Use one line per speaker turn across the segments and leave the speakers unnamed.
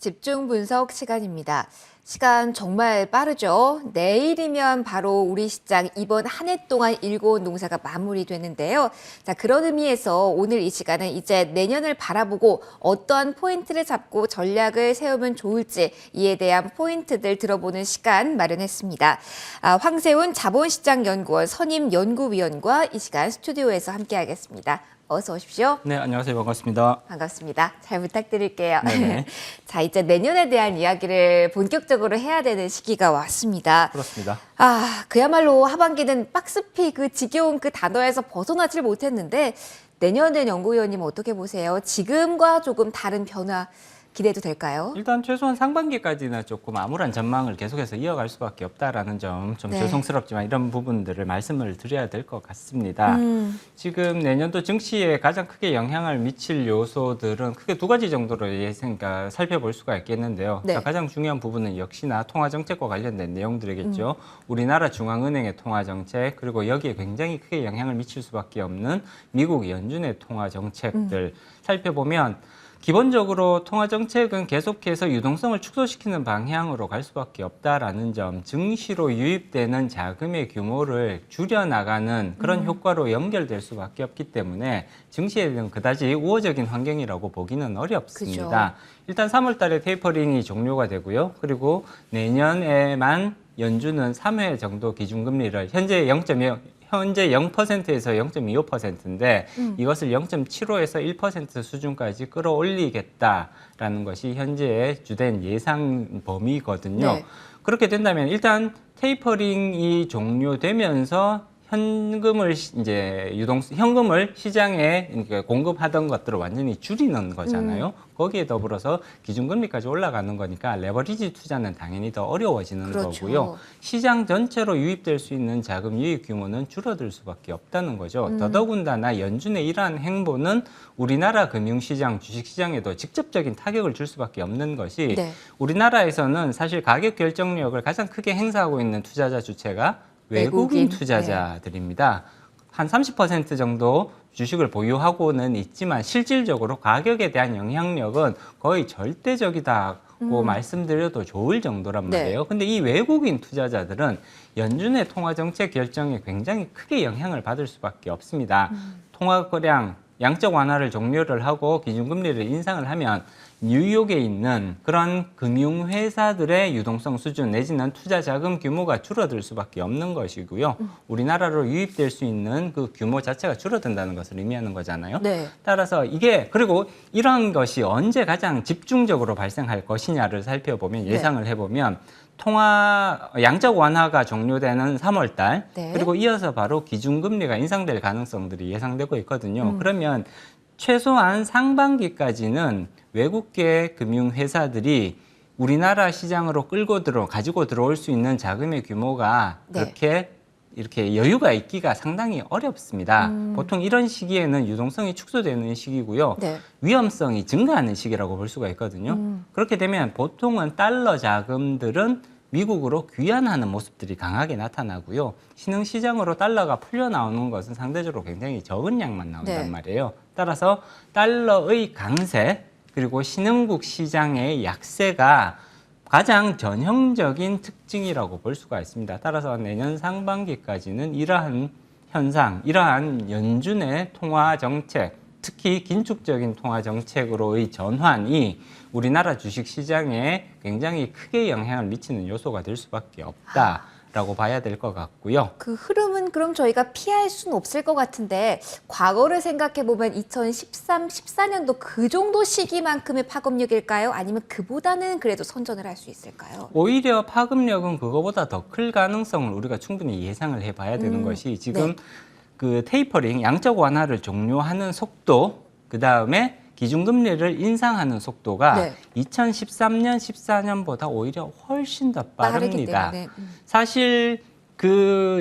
집중 분석 시간입니다. 시간 정말 빠르죠? 내일이면 바로 우리 시장 이번 한 해 동안 일궈온 농사가 마무리되는데요. 자, 그런 의미에서 오늘 이 시간은 이제 내년을 바라보고 어떠한 포인트를 잡고 전략을 세우면 좋을지 이에 대한 포인트들 들어보는 시간 마련했습니다. 황세훈 자본시장연구원 선임연구위원과 이 시간 스튜디오에서 함께하겠습니다. 어서 오십시오.
네, 안녕하세요. 반갑습니다.
반갑습니다. 잘 부탁드릴게요.
네네.
자, 이제 내년에 대한 이야기를 본격적으로 해야 되는 시기가 왔습니다.
그렇습니다.
그야말로 하반기는 박스피 그 지겨운 그 단어에서 벗어나질 못했는데 내년엔 연구위원님 어떻게 보세요? 지금과 조금 다른 변화 기대도 될까요?
일단 최소한 상반기까지는 조금 암울한 전망을 계속해서 이어갈 수밖에 없다라는 점 좀
네.
죄송스럽지만 이런 부분들을 말씀을 드려야 될 것 같습니다. 지금 내년도 증시에 가장 크게 영향을 미칠 요소들은 크게 두 가지 정도로 그러니까 살펴볼 수가 있겠는데요.
네.
자, 가장 중요한 부분은 역시나 통화정책과 관련된 내용들이겠죠. 우리나라 중앙은행의 통화정책 그리고 여기에 굉장히 크게 영향을 미칠 수밖에 없는 미국 연준의 통화정책들 살펴보면 기본적으로 통화정책은 계속해서 유동성을 축소시키는 방향으로 갈 수밖에 없다라는 점, 증시로 유입되는 자금의 규모를 줄여나가는 그런 효과로 연결될 수밖에 없기 때문에 증시에 대한 그다지 우호적인 환경이라고 보기는 어렵습니다.
그죠.
일단 3월 달에 테이퍼링이 종료가 되고요. 그리고 내년에만 연준은 3회 정도 기준금리를 현재 0%에서 0.25%인데 이것을 0.75에서 1% 수준까지 끌어올리겠다라는 것이 현재의 주된 예상 범위거든요.
네.
그렇게 된다면 일단 테이퍼링이 종료되면서 현금을 시장에 공급하던 것들을 완전히 줄이는 거잖아요. 거기에 더불어서 기준금리까지 올라가는 거니까 레버리지 투자는 당연히 더 어려워지는
그렇죠.
거고요. 시장 전체로 유입될 수 있는 자금 유입 규모는 줄어들 수밖에 없다는 거죠. 더더군다나 연준의 이러한 행보는 우리나라 금융시장, 주식시장에도 직접적인 타격을 줄 수밖에 없는 것이
네.
우리나라에서는 사실 가격 결정력을 가장 크게 행사하고 있는 투자자 주체가 외국인 투자자들입니다. 한 30% 정도 주식을 보유하고는 있지만 실질적으로 가격에 대한 영향력은 거의 절대적이다고 말씀드려도 좋을 정도란
네.
말이에요. 근데 이 외국인 투자자들은 연준의 통화정책 결정에 굉장히 크게 영향을 받을 수밖에 없습니다. 통화거래량 양적 완화를 종료를 하고 기준금리를 인상을 하면 뉴욕에 있는 그런 금융회사들의 유동성 수준 내지는 투자 자금 규모가 줄어들 수밖에 없는 것이고요. 우리나라로 유입될 수 있는 그 규모 자체가 줄어든다는 것을 의미하는 거잖아요.
네.
따라서 그리고 이러한 것이 언제 가장 집중적으로 발생할 것이냐를 살펴보면 예상을 해보면 양적 완화가 종료되는 3월 달
네.
그리고 이어서 바로 기준금리가 인상될 가능성들이 예상되고 있거든요. 그러면 최소한 상반기까지는 외국계 금융회사들이 우리나라 시장으로 가지고 들어올 수 있는 자금의 규모가 이렇게 여유가 있기가 상당히 어렵습니다. 보통 이런 시기에는 유동성이 축소되는 시기고요.
네.
위험성이 증가하는 시기라고 볼 수가 있거든요. 그렇게 되면 보통은 달러 자금들은 미국으로 귀환하는 모습들이 강하게 나타나고요. 신흥시장으로 달러가 풀려 나오는 것은 상대적으로 굉장히 적은 양만 나온단
네.
말이에요. 따라서 달러의 강세 그리고 신흥국 시장의 약세가 가장 전형적인 특징이라고 볼 수가 있습니다. 따라서 내년 상반기까지는 이러한 현상, 이러한 연준의 통화정책, 특히 긴축적인 통화정책으로의 전환이 우리나라 주식시장에 굉장히 크게 영향을 미치는 요소가 될 수밖에 없다라고 봐야 될 것 같고요.
그 흐름은 그럼 저희가 피할 수는 없을 것 같은데 과거를 생각해 보면 2013, 14년도 그 정도 시기만큼의 파급력일까요? 아니면 그보다는 그래도 선전을 할 수 있을까요?
오히려 파급력은 그거보다 더 클 가능성을 우리가 충분히 예상을 해봐야 되는 것이 지금 그 테이퍼링, 양적 완화를 종료하는 속도, 그 다음에 기준금리를 인상하는 속도가 2013년, 14년보다 오히려 훨씬 더 빠릅니다. 사실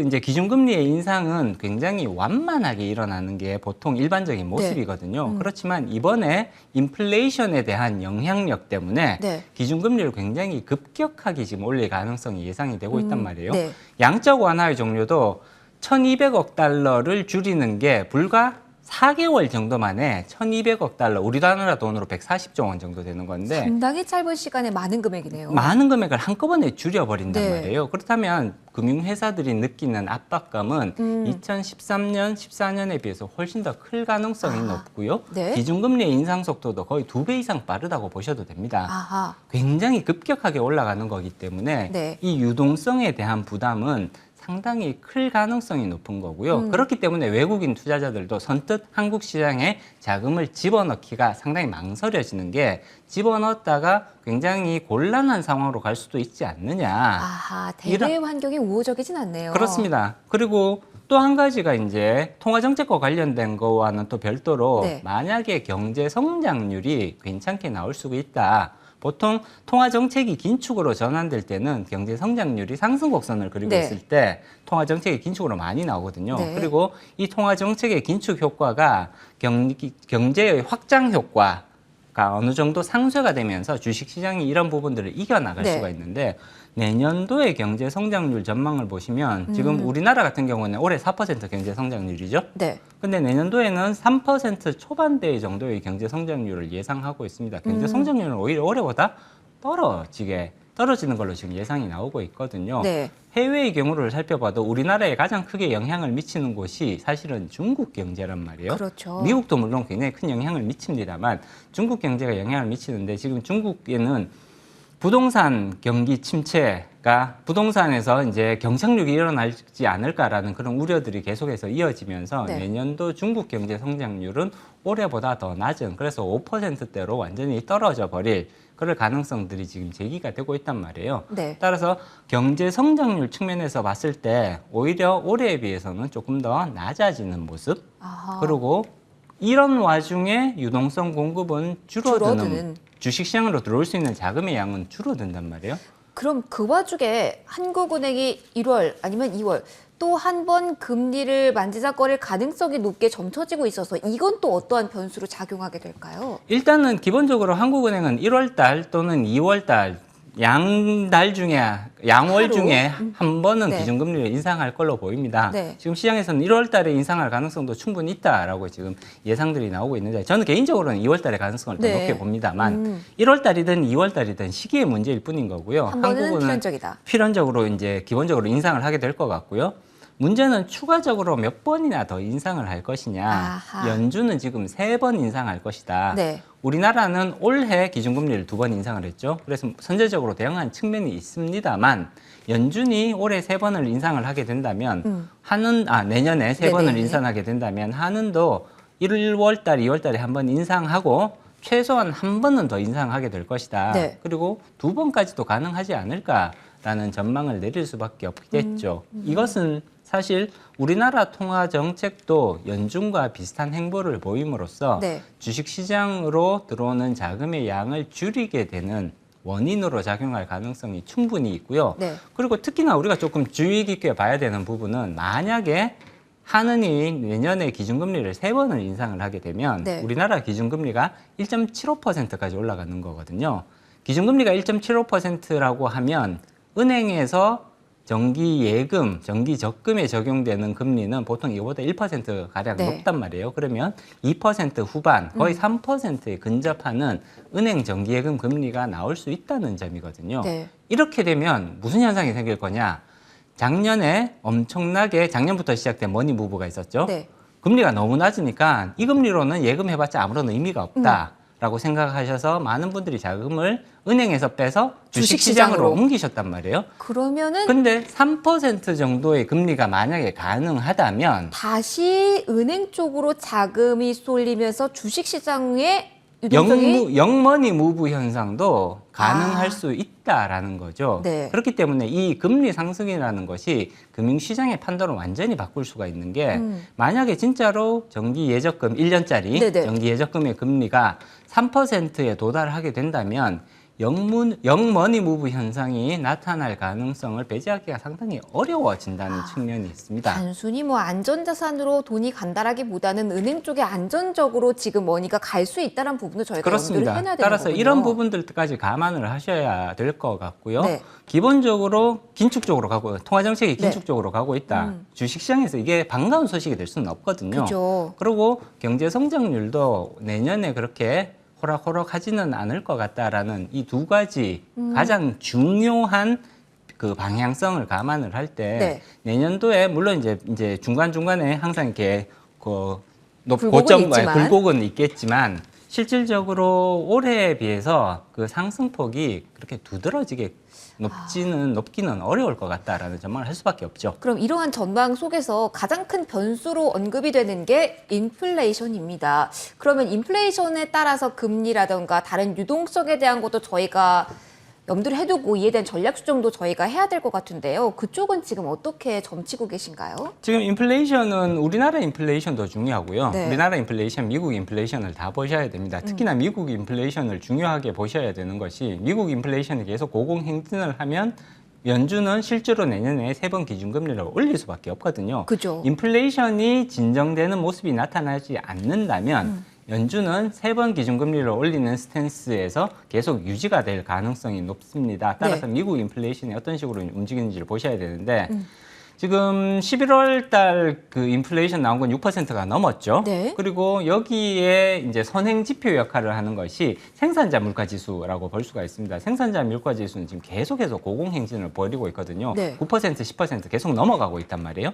이제 기준금리의 인상은 굉장히 완만하게 일어나는 게 보통 일반적인 모습이거든요. 그렇지만 이번에 인플레이션에 대한 영향력 때문에 기준금리를 굉장히 급격하게 지금 올릴 가능성이 예상이 되고 있단 말이에요. 양적 완화의 종료도 1,200억 달러를 줄이는 게 불과 4개월 정도 만에 1,200억 달러, 우리나라 돈으로 140조 원 정도 되는 건데
상당히 짧은 시간에 많은 금액이네요.
많은 금액을 한꺼번에 줄여버린단
네.
말이에요. 그렇다면 금융회사들이 느끼는 압박감은 2013년, 14년에 비해서 훨씬 더 클 가능성이 높고요.
네.
기준금리의 인상 속도도 거의 2배 이상 빠르다고 보셔도 됩니다.
아하.
굉장히 급격하게 올라가는 거기 때문에
네.
이 유동성에 대한 부담은 상당히 클 가능성이 높은 거고요. 그렇기 때문에 외국인 투자자들도 선뜻 한국 시장에 자금을 집어넣기가 상당히 망설여지는 게 집어넣었다가 굉장히 곤란한 상황으로 갈 수도 있지 않느냐.
아하, 대외 환경이 우호적이진 않네요.
그렇습니다. 그리고 또 한 가지가 이제 통화정책과 관련된 거와는 또 별도로
네.
만약에 경제 성장률이 괜찮게 나올 수가 있다. 보통 통화정책이 긴축으로 전환될 때는 경제 성장률이 상승 곡선을 그리고
네.
있을 때 통화정책이 긴축으로 많이 나오거든요.
네.
그리고 이 통화정책의 긴축 효과가 경제의 확장 효과가 어느 정도 상쇄가 되면서 주식시장이 이런 부분들을 이겨나갈
네.
수가 있는데 내년도의 경제 성장률 전망을 보시면 지금 우리나라 같은 경우는 올해 4% 경제 성장률이죠.
네.
근데 내년도에는 3% 초반대 정도의 경제 성장률을 예상하고 있습니다. 경제 성장률은 오히려 올해보다 떨어지는 걸로 지금 예상이 나오고 있거든요.
네.
해외의 경우를 살펴봐도 우리나라에 가장 크게 영향을 미치는 곳이 사실은 중국 경제란 말이에요.
그렇죠.
미국도 물론 굉장히 큰 영향을 미칩니다만 중국 경제가 영향을 미치는데 지금 중국에는 부동산 경기 침체가 부동산에서 이제 경착륙이 일어나지 않을까라는 그런 우려들이 계속해서 이어지면서
네.
내년도 중국 경제 성장률은 올해보다 더 낮은 그래서 5%대로 완전히 떨어져 버릴 그럴 가능성들이 지금 제기가 되고 있단 말이에요.
네.
따라서 경제 성장률 측면에서 봤을 때 오히려 올해에 비해서는 조금 더 낮아지는 모습.
아하.
그리고 이런 와중에 유동성 공급은 줄어드는 주식시장으로 들어올 수 있는 자금의 양은 줄어든단 말이에요.
그럼 그 와중에 한국은행이 1월 아니면 2월 또 한 번 금리를 만지작거릴 가능성이 높게 점쳐지고 있어서 이건 또 어떠한 변수로 작용하게 될까요?
일단은 기본적으로 한국은행은 1월 달 또는 2월 달 양월
하루?
중에 한 번은
네.
기준금리를 인상할 걸로 보입니다.
네.
지금 시장에서는 1월 달에 인상할 가능성도 충분히 있다라고 지금 예상들이 나오고 있는데 저는 개인적으로는 2월 달에 가능성을 더
네.
높게 봅니다만 1월 달이든 2월 달이든 시기의 문제일 뿐인 거고요.
한 번은
한국은
필연적이다.
필연적으로 이제 기본적으로 인상을 하게 될 것 같고요. 문제는 추가적으로 몇 번이나 더 인상을 할 것이냐.
아하.
연준은 지금 3번 인상할 것이다.
네.
우리나라는 올해 기준금리를 2번 인상을 했죠. 그래서 선제적으로 대응한 측면이 있습니다만 연준이 올해 3번을 인상을 하게 된다면 내년에 3번을
네네.
인상하게 된다면 한은도 1월 달, 2월 달에 한 번 인상하고 최소한 한 번은 더 인상하게 될 것이다.
네.
그리고 2번까지도 가능하지 않을까라는 전망을 내릴 수밖에 없겠죠. 이것은 사실 우리나라 통화 정책도 연준과 비슷한 행보를 보임으로써
네.
주식시장으로 들어오는 자금의 양을 줄이게 되는 원인으로 작용할 가능성이 충분히 있고요.
네.
그리고 특히나 우리가 조금 주의 깊게 봐야 되는 부분은 만약에 한은이 내년에 기준금리를 3번을 인상을 하게 되면
네.
우리나라 기준금리가 1.75%까지 올라가는 거거든요. 기준금리가 1.75%라고 하면 은행에서 정기 예금, 정기 적금에 적용되는 금리는 보통 이거보다 1%가량
네.
높단 말이에요. 그러면 2% 후반, 거의 3%에 근접하는 은행 정기 예금 금리가 나올 수 있다는 점이거든요.
네.
이렇게 되면 무슨 현상이 생길 거냐? 작년부터 시작된 머니 무브가 있었죠.
네.
금리가 너무 낮으니까 이 금리로는 예금해봤자 아무런 의미가 없다라고 생각하셔서 많은 분들이 자금을 은행에서 빼서 주식시장으로 옮기셨단 말이에요.
그러면은
근데 3% 정도의 금리가 만약에 가능하다면
다시 은행 쪽으로 자금이 쏠리면서 주식시장에 유동성이
영머니 무브 현상도 가능할 수 있다라는 거죠.
네.
그렇기 때문에 이 금리 상승이라는 것이 금융시장의 판도를 완전히 바꿀 수가 있는 게 만약에 진짜로 정기 예적금 1년짜리
네네.
정기 예적금의 금리가 3%에 도달하게 된다면 영머니 무브 현상이 나타날 가능성을 배제하기가 상당히 어려워진다는 측면이 있습니다.
단순히 뭐 안전자산으로 돈이 간다라기보다는 은행 쪽에 안전적으로 지금 머니가 갈 수 있다는 부분도 저희가
그렇습니다.
염두를 해놔야 되는
따라서
거군요.
이런 부분들까지 감안을 하셔야 될 것 같고요.
네.
기본적으로 긴축적으로 가고 통화 정책이
네.
긴축적으로 가고 있다. 주식시장에서 이게 반가운 소식이 될 수는 없거든요.
그죠.
그리고 경제 성장률도 내년에 그렇게 호락호락하지는 않을 것 같다라는 이 두 가지 가장 중요한 그 방향성을 감안을 할 때
네.
내년도에 물론 이제 중간중간에 항상 이렇게 그
굴곡은 있지만.
굴곡은 있겠지만 실질적으로 올해에 비해서 그 상승폭이 그렇게 두드러지게 높기는 어려울 것 같다라는 전망을 할 수밖에 없죠.
그럼 이러한 전망 속에서 가장 큰 변수로 언급이 되는 게 인플레이션입니다. 그러면 인플레이션에 따라서 금리라든가 다른 유동성에 대한 것도 저희가 염두를 해두고 이에 대한 전략 수정도 저희가 해야 될 것 같은데요. 그쪽은 지금 어떻게 점치고 계신가요?
지금 인플레이션은 우리나라 인플레이션도 중요하고요.
네.
우리나라 인플레이션, 미국 인플레이션을 다 보셔야 됩니다. 특히나 미국 인플레이션을 중요하게 보셔야 되는 것이 미국 인플레이션이 계속 고공행진을 하면 연준은 실제로 내년에 3번 기준금리를 올릴 수밖에 없거든요.
그죠.
인플레이션이 진정되는 모습이 나타나지 않는다면 연준은 3번 기준금리를 올리는 스탠스에서 계속 유지가 될 가능성이 높습니다. 따라서
네.
미국 인플레이션이 어떤 식으로 움직이는지를 보셔야 되는데 지금 11월 달 그 인플레이션 나온 건 6%가 넘었죠.
네.
그리고 여기에 이제 선행 지표 역할을 하는 것이 생산자 물가 지수라고 볼 수가 있습니다. 생산자 물가 지수는 지금 계속해서 고공행진을 벌이고 있거든요.
네.
9%, 10% 계속 넘어가고 있단 말이에요.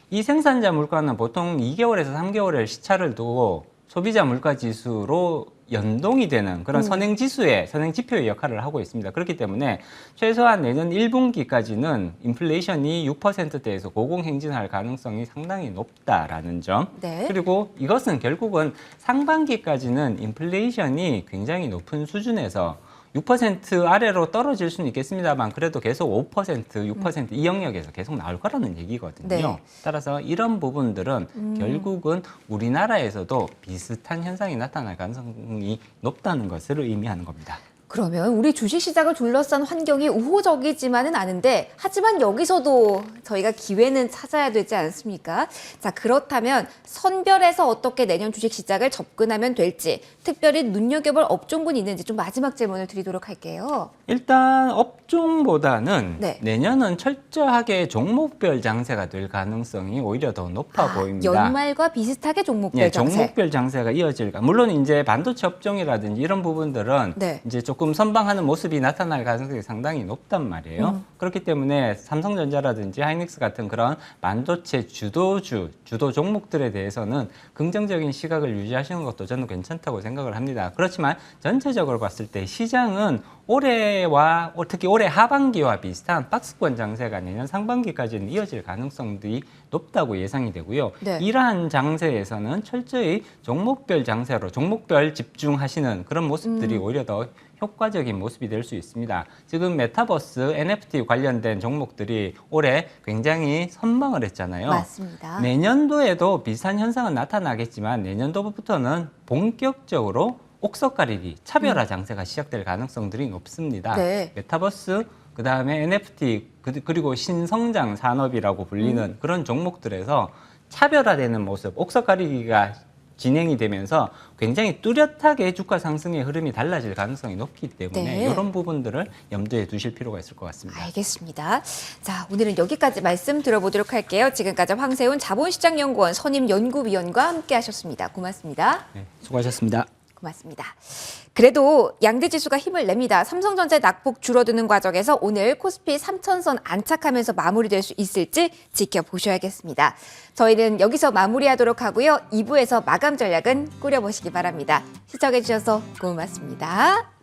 이 생산자 물가는 보통 2개월에서 3개월의 시차를 두고 소비자 물가 지수로 연동이 되는 그런 선행 지표의 역할을 하고 있습니다. 그렇기 때문에 최소한 내년 1분기까지는 인플레이션이 6%대에서 고공행진할 가능성이 상당히 높다라는 점.
네.
그리고 이것은 결국은 상반기까지는 인플레이션이 굉장히 높은 수준에서 6% 아래로 떨어질 수는 있겠습니다만 그래도 계속 5%, 6% 이 영역에서 계속 나올 거라는 얘기거든요.
네.
따라서 이런 부분들은 결국은 우리나라에서도 비슷한 현상이 나타날 가능성이 높다는 것을 의미하는 겁니다.
그러면 우리 주식시장을 둘러싼 환경이 우호적이지만은 않은데 하지만 여기서도 저희가 기회는 찾아야 되지 않습니까? 자, 그렇다면 선별해서 어떻게 내년 주식시장을 접근하면 될지 특별히 눈여겨볼 업종군이 있는지 좀 마지막 질문을 드리도록 할게요.
일단 업종보다는
네.
내년은 철저하게 종목별 장세가 될 가능성이 오히려 더 높아 보입니다.
연말과 비슷하게 종목별
예,
장세.
종목별 장세가 이어질까. 물론 이제 반도체 업종이라든지 이런 부분들은
네.
이제 조금 선방하는 모습이 나타날 가능성이 상당히 높단 말이에요. 그렇기 때문에 삼성전자라든지 하이닉스 같은 그런 반도체 주도 종목들에 대해서는 긍정적인 시각을 유지하시는 것도 저는 괜찮다고 생각을 합니다. 그렇지만 전체적으로 봤을 때 시장은 올해와 특히 올해 하반기와 비슷한 박스권 장세가 내년 상반기까지는 이어질 가능성들이 높다고 예상이 되고요.
네.
이러한 장세에서는 철저히 종목별 장세로 종목별 집중하시는 그런 모습들이 오히려 더 효과적인 모습이 될 수 있습니다. 지금 메타버스, NFT 관련된 종목들이 올해 굉장히 선방을 했잖아요.
맞습니다.
내년도에도 비슷한 현상은 나타나겠지만 내년도부터는 본격적으로 옥석가리기, 차별화 장세가 시작될 가능성들이 높습니다.
네.
메타버스, 그다음에 NFT, 그리고 신성장 산업이라고 불리는 그런 종목들에서 차별화되는 모습, 옥석가리기가 진행이 되면서 굉장히 뚜렷하게 주가 상승의 흐름이 달라질 가능성이 높기 때문에
네.
이런 부분들을 염두에 두실 필요가 있을 것 같습니다.
알겠습니다. 자, 오늘은 여기까지 말씀 들어보도록 할게요. 지금까지 황세훈 자본시장연구원 선임연구위원과 함께 하셨습니다. 고맙습니다.
네, 수고하셨습니다.
고맙습니다. 그래도 양대지수가 힘을 냅니다. 삼성전자의 낙폭 줄어드는 과정에서 오늘 코스피 3,000선 안착하면서 마무리될 수 있을지 지켜보셔야겠습니다. 저희는 여기서 마무리하도록 하고요. 2부에서 마감 전략은 꾸려보시기 바랍니다. 시청해주셔서 고맙습니다.